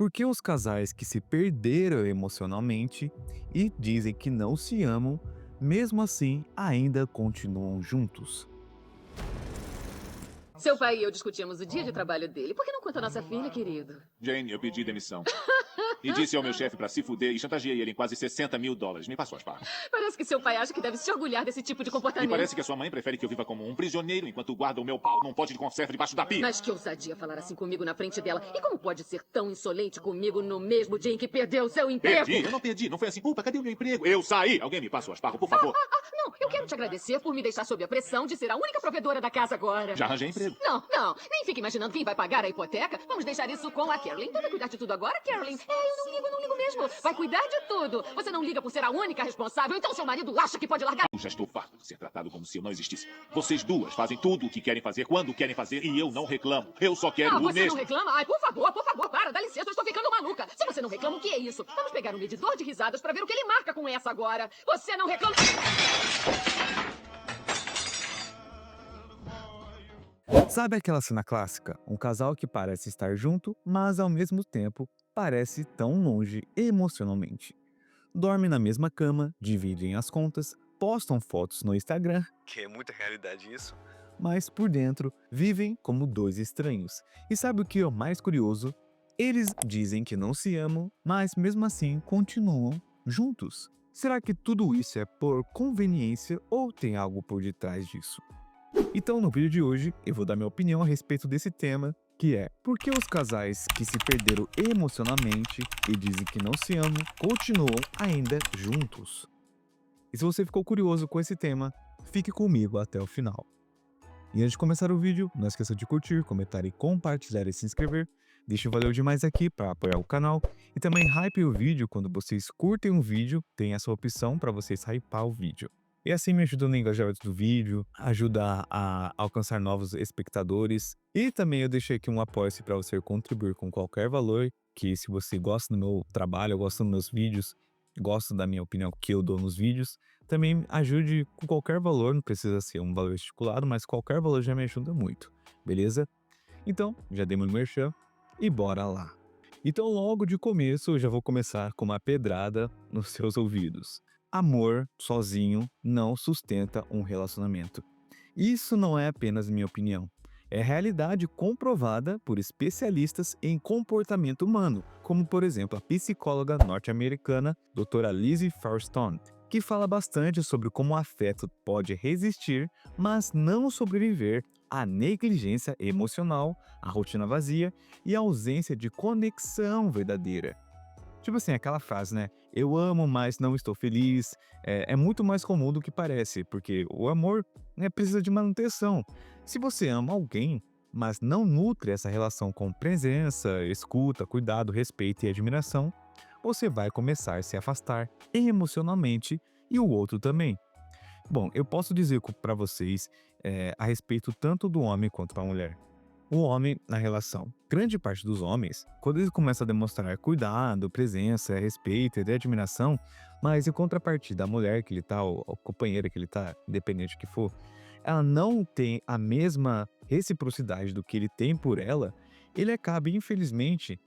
Por que os casais que se perderam emocionalmente e dizem que não se amam, mesmo assim ainda continuam juntos? Seu pai e eu discutimos o dia de trabalho dele. Por que não conta a nossa filha, querido? Jane, eu pedi demissão. E disse ao meu chefe pra se fuder e chantageei ele em quase $60.000. Me passou as parras. Parece que seu pai acha que deve se orgulhar desse tipo de E comportamento. parece que a sua mãe prefere que eu viva como um prisioneiro enquanto guarda o meu pau num pote de conserva debaixo da pia. Mas que ousadia falar assim comigo na frente dela. E como pode ser tão insolente comigo no mesmo dia em que perdeu seu emprego? Perdi, eu não perdi. Não foi assim, culpa, cadê o meu emprego? Eu saí. Alguém me passa o asparro, por favor. Não, eu quero te agradecer por me deixar sob a pressão de ser a única provedora da casa agora. Já arranjei emprego. Não. Nem fique imaginando quem vai pagar a hipoteca. Vamos deixar isso com a Carolyn. Então vai cuidar de tudo agora, Carolyn? Eu não ligo mesmo. Vai cuidar de tudo. Você não liga por ser a única responsável. Então seu marido acha que pode largar. Eu já estou farto de ser tratado como se eu não existisse. Vocês duas fazem tudo o que querem fazer, quando querem fazer, e eu não reclamo. Eu só quero o Você não mesmo. reclama? Ai, por favor, para, dá licença, eu estou ficando maluca. Se você não reclama, o que é isso? Vamos pegar um medidor de risadas pra ver o que ele marca com essa agora. Você não reclama? Sabe aquela cena clássica? Um casal que parece estar junto, mas ao mesmo tempo parece tão longe emocionalmente. Dormem na mesma cama, dividem as contas, postam fotos no Instagram, que é muita realidade isso, mas por dentro vivem como dois estranhos. E sabe o que é o mais curioso? Eles dizem que não se amam, mas mesmo assim continuam juntos. Será que tudo isso é por conveniência ou tem algo por detrás disso? Então, no vídeo de hoje, eu vou dar minha opinião a respeito desse tema, que é: por que os casais que se perderam emocionalmente e dizem que não se amam, continuam ainda juntos? E se você ficou curioso com esse tema, fique comigo até o final. E antes de começar o vídeo, não esqueça de curtir, comentar e compartilhar e se inscrever. Deixa o valeu demais aqui para apoiar o canal. E também hype o vídeo. Quando vocês curtem um vídeo, tem essa opção para vocês hypar o vídeo. E assim me ajuda no engajamento do vídeo, ajuda a alcançar novos espectadores. E também eu deixei aqui um apoio-se para você contribuir com qualquer valor, que se você gosta do meu trabalho, gosta dos meus vídeos, gosta da minha opinião que eu dou nos vídeos, também ajude com qualquer valor, não precisa ser um valor estipulado, mas qualquer valor já me ajuda muito, beleza? Então, já dei meu merchan e bora lá. Então, logo de começo, eu já vou começar com uma pedrada nos seus ouvidos. Amor sozinho não sustenta um relacionamento. Isso não é apenas minha opinião. É realidade comprovada por especialistas em comportamento humano, como por exemplo a psicóloga norte-americana Dra. Lizzie Firestone, que fala bastante sobre como o afeto pode resistir, mas não sobreviver à negligência emocional, à rotina vazia e à ausência de conexão verdadeira. Tipo assim, aquela frase, né? Eu amo, mas não estou feliz. É muito mais comum do que parece, porque o amor, né, precisa de manutenção. Se você ama alguém, mas não nutre essa relação com presença, escuta, cuidado, respeito e admiração, você vai começar a se afastar emocionalmente e o outro também. Bom, eu posso dizer para vocês a respeito tanto do homem quanto da mulher. O homem na relação. Grande parte dos homens, quando eles começam a demonstrar cuidado, presença, respeito e admiração, mas em contrapartida, a mulher que ele tá, ou a companheira que ele tá, independente do que for, ela não tem a mesma reciprocidade do que ele tem por ela, ele acaba, infelizmente,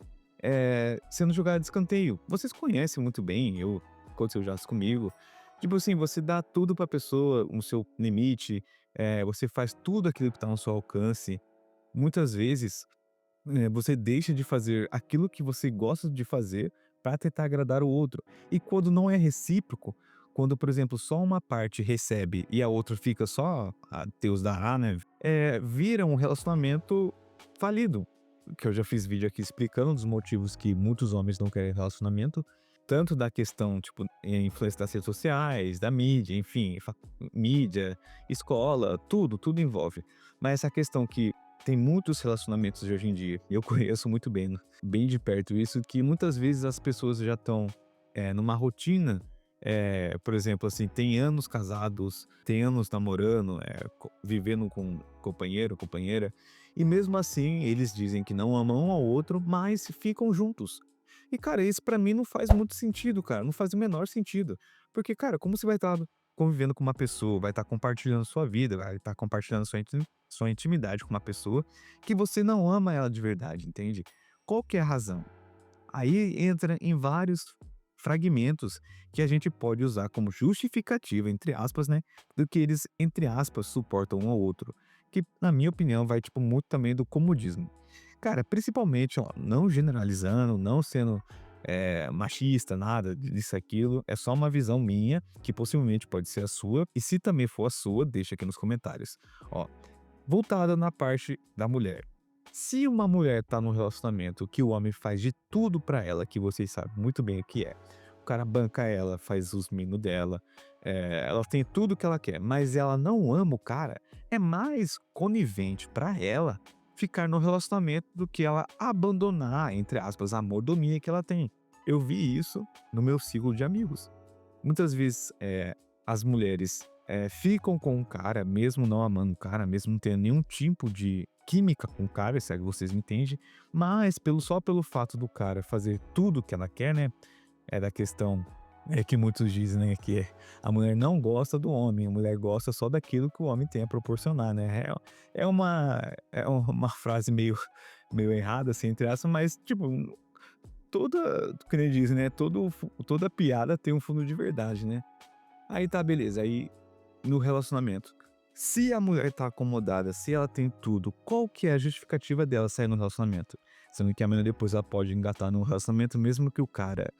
sendo jogado de escanteio. Vocês conhecem muito bem, aconteceu já isso comigo. Tipo assim, você dá tudo pra pessoa, o seu limite, você faz tudo aquilo que tá no seu alcance. Muitas vezes, você deixa de fazer aquilo que você gosta de fazer para tentar agradar o outro. E quando não é recíproco, quando, por exemplo, só uma parte recebe e a outra fica só a Deus dará, né? Vira um relacionamento falido. Que eu já fiz vídeo aqui explicando dos motivos que muitos homens não querem relacionamento, tanto da questão, tipo, influência das redes sociais, da mídia, enfim, mídia, escola, tudo envolve. Mas essa questão que tem muitos relacionamentos de hoje em dia, e eu conheço muito bem, né, bem de perto isso, que muitas vezes as pessoas já estão numa rotina, por exemplo, assim, tem anos casados, tem anos namorando, vivendo com um companheiro, companheira, e mesmo assim eles dizem que não amam um ao outro, mas ficam juntos. E, cara, isso pra mim não faz muito sentido, cara, não faz o menor sentido. Porque, cara, como você vai estar convivendo com uma pessoa, vai estar compartilhando sua vida, vai estar compartilhando sua intimidade com uma pessoa que você não ama ela de verdade, entende? Qual que é a razão? Aí entra em vários fragmentos que a gente pode usar como justificativa, entre aspas, né, do que eles, entre aspas, suportam um ao outro, que na minha opinião vai, tipo, muito também do comodismo. Cara, principalmente, ó, não generalizando, não sendo machista, nada disso, aquilo, é só uma visão minha, que possivelmente pode ser a sua, e se também for a sua, deixa aqui nos comentários. Ó, voltada na parte da mulher. Se uma mulher tá num relacionamento que o homem faz de tudo pra ela, que vocês sabem muito bem o que é. O cara banca ela, faz os mimos dela, ela tem tudo que ela quer, mas ela não ama o cara, é mais conivente pra ela ficar no relacionamento do que ela abandonar, entre aspas, a mordomia que ela tem. Eu vi isso no meu ciclo de amigos. Muitas vezes, as mulheres, ficam com o cara, mesmo não amando o cara, mesmo não tendo nenhum tipo de química com o cara, se é que vocês me entendem, mas só pelo fato do cara fazer tudo que ela quer, né, é da questão, que muitos dizem, né, que a mulher não gosta do homem, a mulher gosta só daquilo que o homem tem a proporcionar, né. É uma frase meio errada, assim, entre aspas, mas, tipo, que nem dizem, né, toda piada tem um fundo de verdade, né. Aí tá, beleza. Aí no relacionamento, se a mulher tá acomodada, se ela tem tudo, qual que é a justificativa dela sair no relacionamento? Sendo que amanhã depois ela pode engatar num relacionamento, mesmo que o cara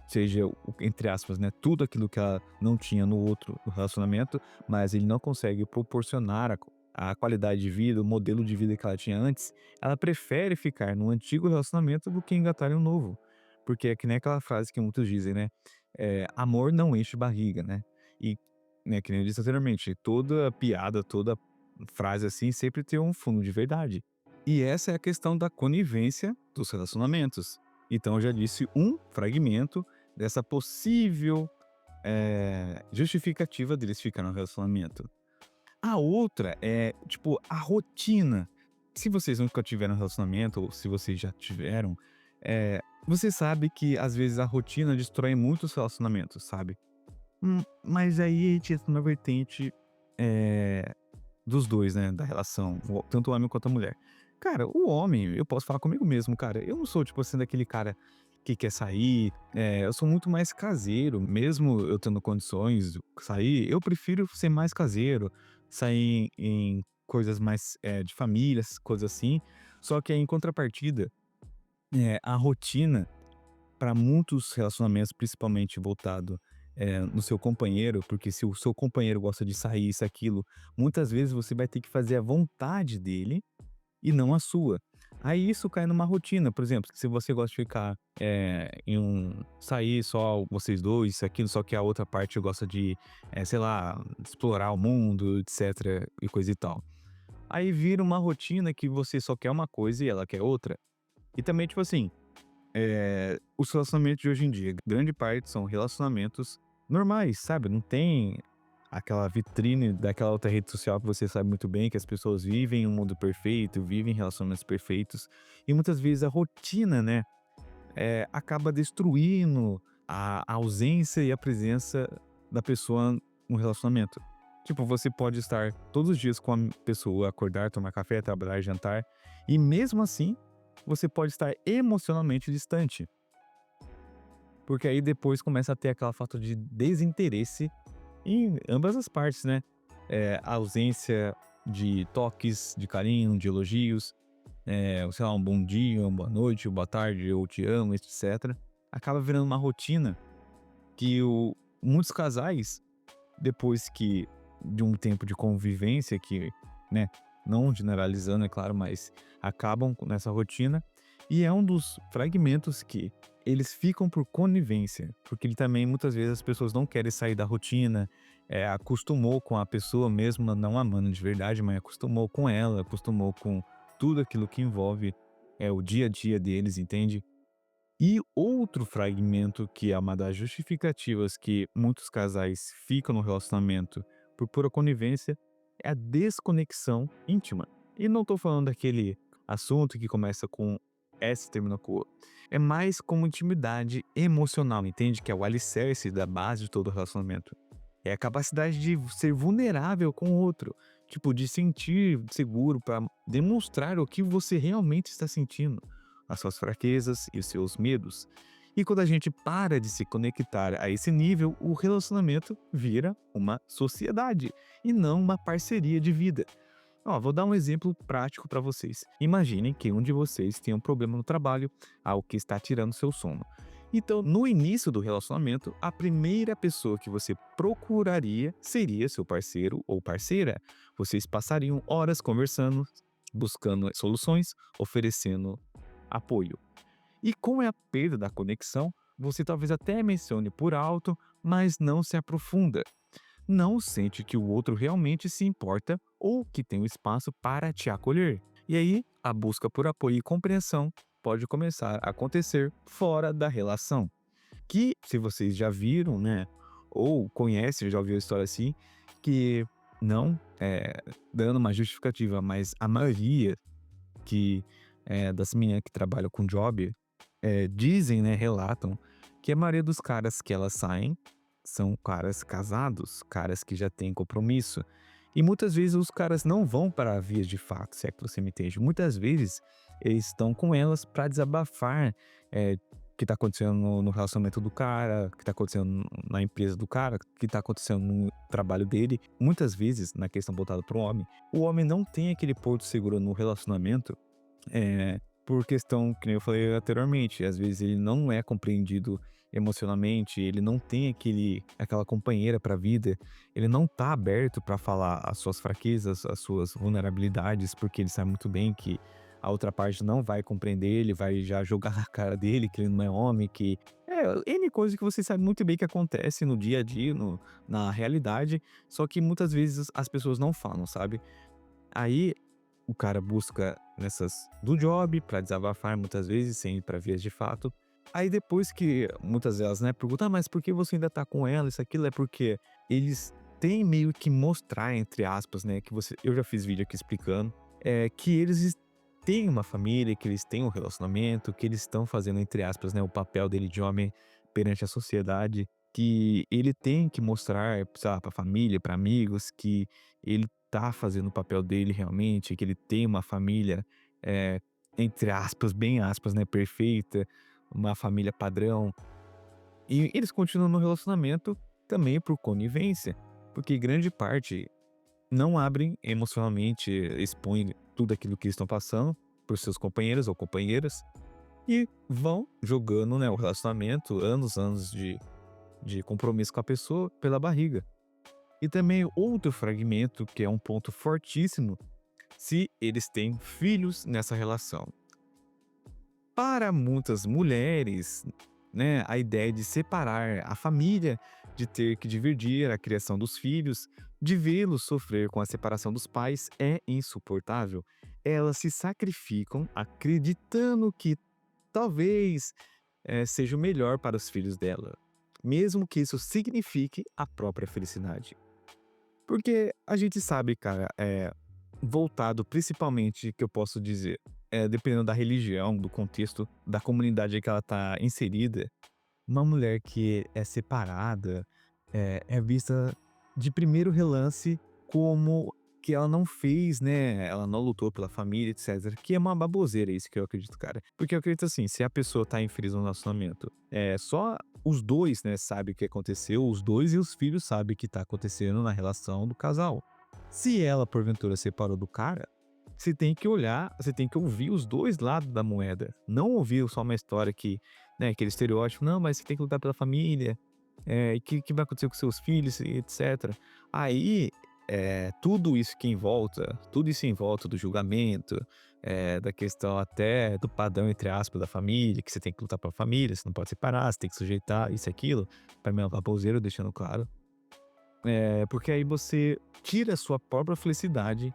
seja, entre aspas, né, tudo aquilo que ela não tinha no outro relacionamento, mas ele não consegue proporcionar a qualidade de vida, o modelo de vida que ela tinha antes, ela prefere ficar no antigo relacionamento do que engatar em um novo. Porque é que nem aquela frase que muitos dizem, né? Amor não enche barriga, né? E, né, que nem eu disse anteriormente, toda piada, toda frase assim sempre tem um fundo de verdade. E essa é a questão da conivência dos relacionamentos. Então eu já disse um fragmento dessa possível justificativa deles ficarem no relacionamento. A outra é, tipo, a rotina. Se vocês nunca tiveram um relacionamento ou se vocês já tiveram, você sabe que às vezes a rotina destrói muitos relacionamentos, sabe? Mas aí a gente entra na vertente, eh, dos 2, né, da relação, tanto o homem quanto a mulher. Cara, o homem, eu posso falar comigo mesmo, cara, eu não sou, tipo assim, daquele cara que quer sair, eu sou muito mais caseiro, mesmo eu tendo condições de sair, eu prefiro ser mais caseiro, sair em coisas mais, de famílias, coisas assim. Só que aí, em contrapartida, a rotina para muitos relacionamentos, principalmente voltado, no seu companheiro, porque se o seu companheiro gosta de sair, isso, aquilo, muitas vezes você vai ter que fazer a vontade dele e não a sua. Aí isso cai numa rotina, por exemplo, se você gosta de ficar, sair só vocês dois, isso, aquilo, só que a outra parte gosta de, sei lá, explorar o mundo, etc, e coisa e tal. Aí vira uma rotina que você só quer uma coisa e ela quer outra. E também, tipo assim, os relacionamentos de hoje em dia, grande parte são relacionamentos normais, sabe? Não tem aquela vitrine daquela outra rede social que você sabe muito bem que as pessoas vivem um mundo perfeito, vivem relacionamentos perfeitos. E muitas vezes a rotina, né, acaba destruindo a ausência e a presença da pessoa no relacionamento. Tipo, você pode estar todos os dias com a pessoa, acordar, tomar café, trabalhar, jantar, e mesmo assim, você pode estar emocionalmente distante. Porque aí depois começa a ter aquela falta de desinteresse em ambas as partes, né? A ausência de toques, de carinho, de elogios, sei lá, um bom dia, uma boa noite, uma boa tarde, eu te amo, etc. Acaba virando uma rotina que muitos casais, depois que de um tempo de convivência, que, né, não generalizando, é claro, mas acabam nessa rotina, e é um dos fragmentos que eles ficam por conivência, porque ele também muitas vezes as pessoas não querem sair da rotina, acostumou com a pessoa mesmo não amando de verdade, mas acostumou com ela, acostumou com tudo aquilo que envolve o dia a dia deles, entende? E outro fragmento que é uma das justificativas que muitos casais ficam no relacionamento por pura conivência é a desconexão íntima. E não tô falando daquele assunto que começa com S e termina com O. É mais como intimidade emocional, entende? Que é o alicerce da base de todo relacionamento. É a capacidade de ser vulnerável com o outro. Tipo, de sentir seguro para demonstrar o que você realmente está sentindo. as suas fraquezas e os seus medos. E quando a gente para de se conectar a esse nível, o relacionamento vira uma sociedade e não uma parceria de vida. Ó, vou dar um exemplo prático para vocês. Imaginem que um de vocês tem um problema no trabalho, algo que está tirando seu sono. Então, no início do relacionamento, a primeira pessoa que você procuraria seria seu parceiro ou parceira. Vocês passariam horas conversando, buscando soluções, oferecendo apoio. E com a perda da conexão, você talvez até mencione por alto, mas não se aprofunda. Não sente que o outro realmente se importa ou que tem um espaço para te acolher. E aí, a busca por apoio e compreensão pode começar a acontecer fora da relação. Que, se vocês já viram, né, ou conhecem, já ouviu a história assim, que não dando uma justificativa, mas a maioria das meninas que trabalham com job dizem, né, relatam que a maioria dos caras que elas saem são caras casados, caras que já têm compromisso. E muitas vezes os caras não vão para vias de fato, se é que você me entende. Muitas vezes eles estão com elas para desabafar o que está acontecendo no relacionamento do cara, o que está acontecendo na empresa do cara, o que está acontecendo no trabalho dele. Muitas vezes, na questão voltada para o homem não tem aquele porto seguro no relacionamento por questão, que nem eu falei anteriormente, às vezes ele não é compreendido emocionalmente, ele não tem aquela companheira para a vida, ele não tá aberto para falar as suas fraquezas, as suas vulnerabilidades, porque ele sabe muito bem que a outra parte não vai compreender, ele vai já jogar na cara dele que ele não é homem, que N coisa que você sabe muito bem que acontece no dia a dia, na realidade, só que muitas vezes as pessoas não falam, sabe? Aí o cara busca nessas do job pra desabafar muitas vezes, sem ir pra vias de fato. Aí depois que muitas delas, né, perguntam: "Ah, mas por que você ainda tá com ela? Isso, aquilo", é porque eles têm meio que mostrar, entre aspas, né, eu já fiz vídeo aqui explicando, que têm uma família, que eles têm um relacionamento, que eles estão fazendo, entre aspas, né, o papel dele de homem perante a sociedade, que ele tem que mostrar, sei lá, pra família, pra amigos, que ele tá fazendo o papel dele realmente, que ele tem uma família, eh, entre aspas, bem aspas, né, perfeita, uma família padrão. E eles continuam no relacionamento também por conivência, porque grande parte não abrem emocionalmente, expõem tudo aquilo que estão passando por seus companheiros ou companheiras e vão jogando, né, o relacionamento, anos de compromisso com a pessoa pela barriga. E também outro fragmento, que é um ponto fortíssimo, se eles têm filhos nessa relação. Para muitas mulheres, né, a ideia de separar a família, de ter que dividir a criação dos filhos, de vê-los sofrer com a separação dos pais é insuportável. Elas se sacrificam acreditando que talvez seja o melhor para os filhos dela, mesmo que isso signifique a própria felicidade. Porque a gente sabe, cara, voltado principalmente, que eu posso dizer, dependendo da religião, do contexto, da comunidade que ela tá inserida, uma mulher que é separada, é vista de primeiro relance como que ela não fez, né, ela não lutou pela família, etcétera, que é uma baboseira isso que eu acredito, cara. Porque eu acredito assim, se a pessoa tá infeliz no relacionamento, só os dois, né, sabem o que aconteceu, os dois e os filhos sabem o que tá acontecendo na relação do casal. Se ela, porventura, separou do cara, você tem que olhar, você tem que ouvir os dois lados da moeda. Não ouvir só uma história que, né, aquele estereótipo, não, mas você tem que lutar pela família, e que vai acontecer com seus filhos, e etc. Aí, tudo isso em volta do julgamento, da questão até do padrão, entre aspas, da família, que você tem que lutar pela família, você não pode separar, você tem que sujeitar, isso e aquilo. Pra mim é um baboseiro, deixando claro. Porque aí você tira a sua própria felicidade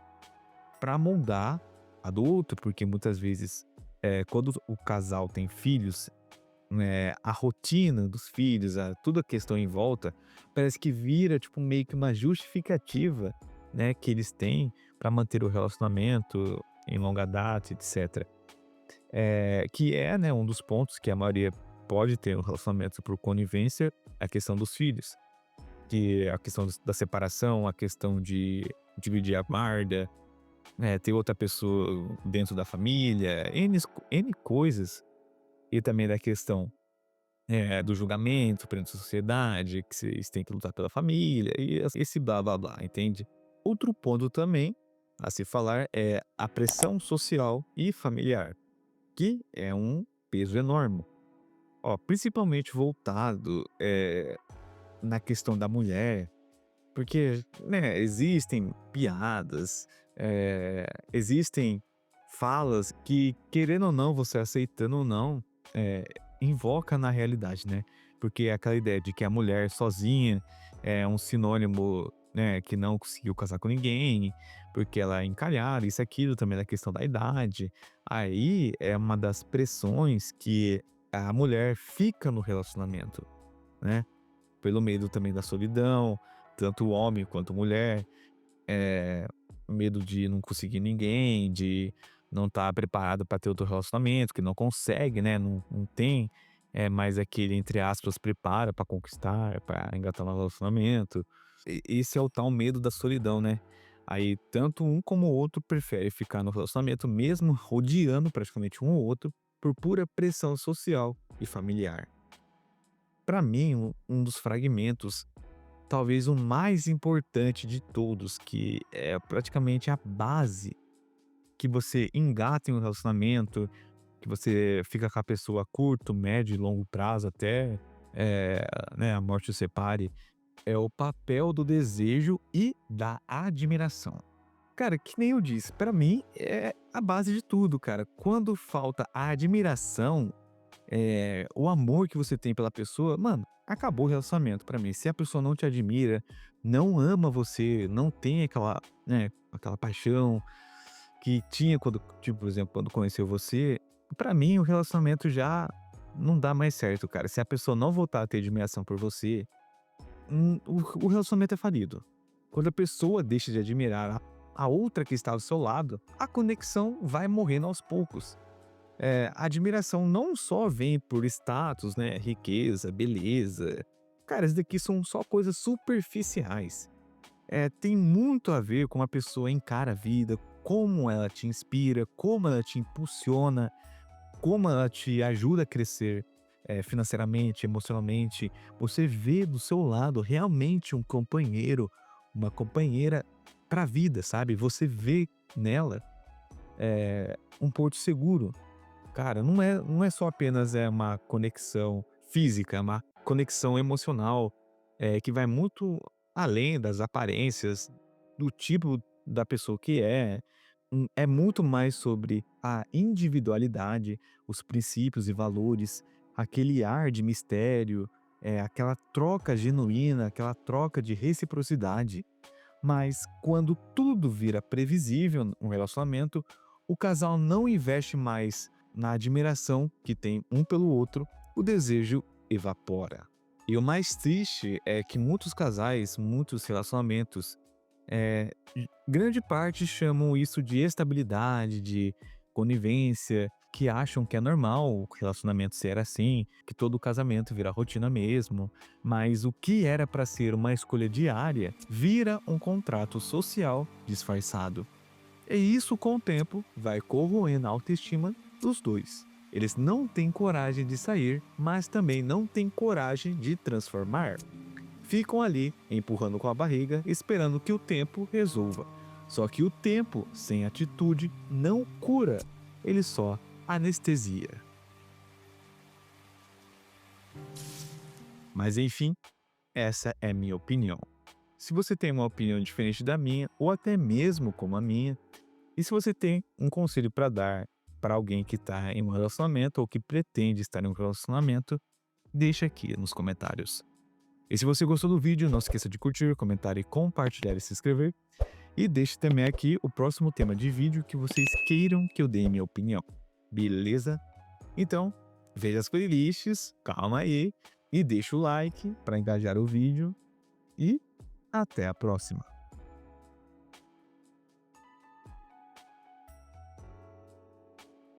para moldar a do outro, porque muitas vezes, quando o casal tem filhos, né, a rotina dos filhos, toda a questão em volta, parece que vira tipo meio que uma justificativa, né, que eles têm para manter o relacionamento em longa data, etc. Que é, né, um dos pontos que a maioria pode ter um relacionamento por conivência, a questão dos filhos, que é a questão da separação, a questão de dividir a guarda, ter outra pessoa dentro da família, N coisas, e também da questão, do julgamento perante a sociedade, que vocês têm que lutar pela família e esse blá blá blá, entende? Outro ponto também a se falar é a pressão social e familiar, que é um peso enorme. Ó, principalmente voltado, na questão da mulher, porque, né, existem piadas, existem falas que, querendo ou não, você aceitando ou não, invoca na realidade, né? Porque é aquela ideia de que a mulher sozinha é um sinônimo, né, que não conseguiu casar com ninguém, porque ela é encalhada, isso e aquilo, também da questão da idade. Aí é uma das pressões que a mulher fica no relacionamento, né? Pelo medo também da solidão, tanto o homem quanto a mulher, eh, medo de não conseguir ninguém, de não estar preparado para ter outro relacionamento, que não consegue, né, não tem, mais aquele, entre aspas, "preparo" para conquistar, para engatar um relacionamento. Esse é o tal medo da solidão, né. Aí tanto um como o outro prefere ficar no relacionamento mesmo odiando praticamente um ao outro, por pura pressão social e familiar. Para mim, um dos fragmentos, talvez o mais importante de todos, que é praticamente a base que você engata em um relacionamento, que você fica com a pessoa a curto, médio e longo prazo até, eh, né, a morte os separe, é o papel do desejo e da admiração. Cara, que nem eu disse, pra mim é a base de tudo, cara. Quando falta a admiração, o amor que você tem pela pessoa, mano, acabou o relacionamento pra mim. Se a pessoa não te admira, não ama você, não tem aquela, né, aquela paixão que tinha quando, tipo, por exemplo, quando conheceu você, pra mim o relacionamento já não dá mais certo, cara. Se a pessoa não voltar a ter admiração por você, o relacionamento é falido. Quando a pessoa deixa de admirar a outra que está ao seu lado, a conexão vai morrendo aos poucos. A admiração não só vem por status, né, riqueza, beleza. Cara, isso daqui são só coisas superficiais. Tem muito a ver com a pessoa encara a vida, como ela te inspira, como ela te impulsiona, como ela te ajuda a crescer, financeiramente, emocionalmente. Você vê do seu lado realmente um companheiro, uma companheira pra vida, sabe? Você vê nela, um porto seguro. Cara, não é só apenas uma conexão física, é uma conexão emocional, que vai muito além das aparências, do tipo da pessoa que é. É muito mais sobre a individualidade, os princípios e valores, aquele ar de mistério, aquela troca genuína, aquela troca de reciprocidade. Mas quando tudo vira previsível no relacionamento, o casal não investe mais na admiração que tem um pelo outro, o desejo evapora. E o mais triste é que muitos casais, muitos relacionamentos, grande parte chamam isso de estabilidade, de conivência, que acham que é normal o relacionamento ser assim, que todo casamento vira rotina mesmo, mas o que era para ser uma escolha diária vira um contrato social disfarçado. E isso, com o tempo, vai corroendo a autoestima dos dois. Eles não têm coragem de sair, mas também não têm coragem de transformar. Ficam ali, empurrando com a barriga, esperando que o tempo resolva. Só que o tempo, sem atitude, não cura, ele só anestesia. Mas enfim, essa é minha opinião. Se você tem uma opinião diferente da minha, ou até mesmo como a minha, e se você tem um conselho para dar para alguém que está em um relacionamento ou que pretende estar em um relacionamento, deixa aqui nos comentários. E se você gostou do vídeo, não esqueça de curtir, comentar e compartilhar e se inscrever. E deixe também aqui o próximo tema de vídeo que vocês queiram que eu dê minha opinião. Beleza? Então, veja as playlists, calma aí, e deixa o like para engajar o vídeo. E até a próxima.